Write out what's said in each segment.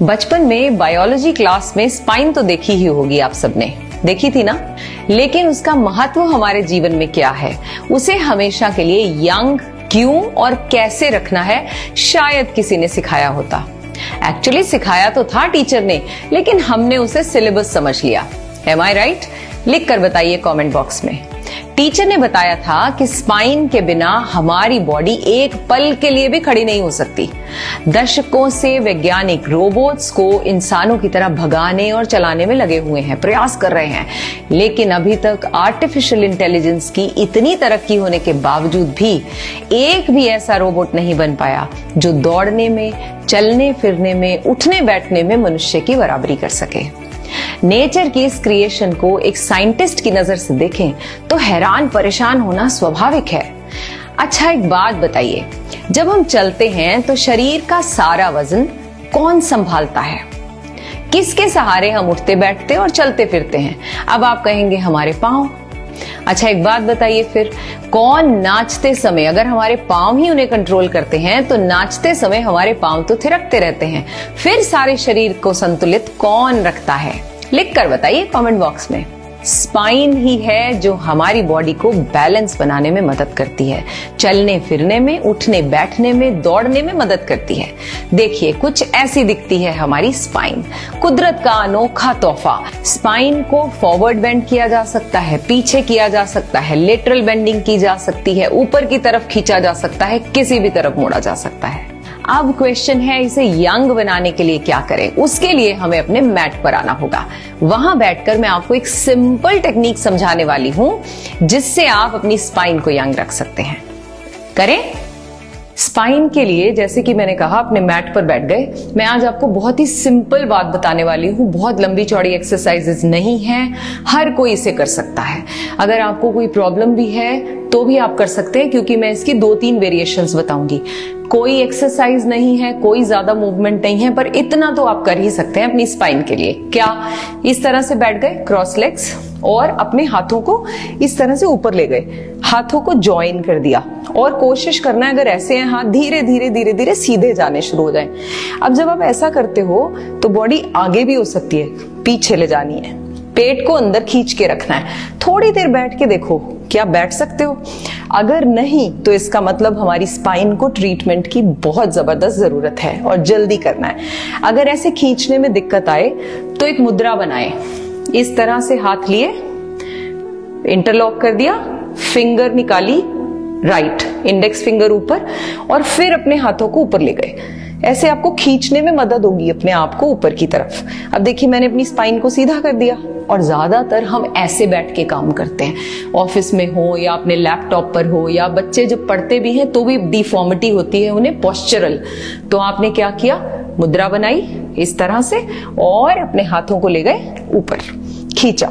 बचपन में biology class में स्पाइन तो देखी ही होगी आप सबने, देखी थी ना। लेकिन उसका महत्व हमारे जीवन में क्या है, उसे हमेशा के लिए यंग क्यों और कैसे रखना है, शायद किसी ने सिखाया होता। एक्चुअली सिखाया तो था टीचर ने, लेकिन हमने उसे सिलेबस समझ लिया। एम आई राइट? लिख कर बताइए कमेंट बॉक्स में। टीचर ने बताया था कि स्पाइन के बिना हमारी बॉडी एक पल के लिए भी खड़ी नहीं हो सकती। दशकों से वैज्ञानिक रोबोट्स को इंसानों की तरह भगाने और चलाने में लगे हुए हैं, प्रयास कर रहे हैं, लेकिन अभी तक आर्टिफिशियल इंटेलिजेंस की इतनी तरक्की होने के बावजूद भी एक भी ऐसा रोबोट नहीं बन पाया जो दौड़ने में, चलने फिरने में, उठने बैठने में मनुष्य की बराबरी कर सके। नेचर की इस क्रिएशन को एक साइंटिस्ट की नजर से देखें तो हैरान परेशान होना स्वाभाविक है। अच्छा, एक बात बताइए, जब हम चलते हैं तो शरीर का सारा वजन कौन संभालता है? किसके सहारे हम उठते बैठते और चलते फिरते हैं? अब आप कहेंगे हमारे पांव। अच्छा, एक बात बताइए फिर, कौन नाचते समय, अगर हमारे पांव ही उन्हें कंट्रोल करते हैं तो नाचते समय हमारे पांव तो थिरकते रहते हैं, फिर सारे शरीर को संतुलित कौन रखता है? लिख कर बताइए कमेंट बॉक्स में। स्पाइन ही है जो हमारी बॉडी को बैलेंस बनाने में मदद करती है, चलने फिरने में, उठने बैठने में, दौड़ने में मदद करती है। देखिए, कुछ ऐसी दिखती है हमारी स्पाइन, कुदरत का अनोखा तोहफा। स्पाइन को फॉरवर्ड बेंड किया जा सकता है, पीछे किया जा सकता है, लेटरल बेंडिंग की जा सकती है, ऊपर की तरफ खींचा जा सकता है, किसी भी तरफ मोड़ा जा सकता है। अब क्वेश्चन है, इसे यंग बनाने के लिए क्या करें? उसके लिए हमें अपने मैट पर आना होगा। वहां बैठकर मैं आपको एक सिंपल टेक्निक समझाने वाली हूं जिससे आप अपनी स्पाइन को यंग रख सकते हैं। करें? स्पाइन के लिए जैसे कि मैंने कहा, अपने मैट पर बैठ गए। मैं आज आपको बहुत ही सिंपल बात बताने वाली हूं, बहुत लंबी चौड़ी एक्सरसाइजेस नहीं है, हर कोई इसे कर सकता है। अगर आपको कोई प्रॉब्लम भी है तो भी आप कर सकते हैं, क्योंकि मैं इसकी 2-3 वेरिएशंस बताऊंगी। कोई एक्सरसाइज नहीं है, कोई ज्यादा मूवमेंट नहीं है, पर इतना तो आप कर ही सकते हैं अपनी स्पाइन के लिए। क्या? इस तरह से बैठ गए क्रॉस लेग्स और अपने हाथों को इस तरह से ऊपर ले गए, हाथों को ज्वाइन कर दिया और कोशिश करना है, अगर ऐसे हैं हाथ, धीरे धीरे धीरे धीरे सीधे जाने शुरू हो जाएं। अब जब आप ऐसा करते हो तो बॉडी आगे भी हो सकती है, पीछे ले जानी है, पेट को अंदर खींच के रखना है। थोड़ी देर बैठ के देखो, क्या बैठ सकते हो? अगर नहीं तो इसका मतलब हमारी स्पाइन को ट्रीटमेंट की बहुत जबरदस्त जरूरत है और जल्दी करना है। अगर ऐसे खींचने में दिक्कत आए तो एक मुद्रा बनाए, इस तरह से हाथ लिए, इंटरलॉक कर दिया, फिंगर निकाली, राइट इंडेक्स फिंगर ऊपर, और फिर अपने हाथों को ऊपर ले गए। ऐसे आपको खींचने में मदद होगी अपने आप को ऊपर की तरफ। अब देखिए, मैंने अपनी स्पाइन को सीधा कर दिया। और ज्यादातर हम ऐसे बैठ के काम करते हैं, ऑफिस में हो या अपने लैपटॉप पर हो, या बच्चे जब पढ़ते भी हैं तो भी डिफॉर्मिटी होती है उन्हें, पोस्चरल। तो आपने क्या किया? मुद्रा बनाई इस तरह से और अपने हाथों को ले गए ऊपर, खींचा।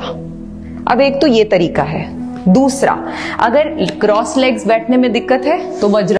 अब एक तो ये तरीका है। दूसरा, अगर क्रॉस लेग्स बैठने में दिक्कत है तो वज्र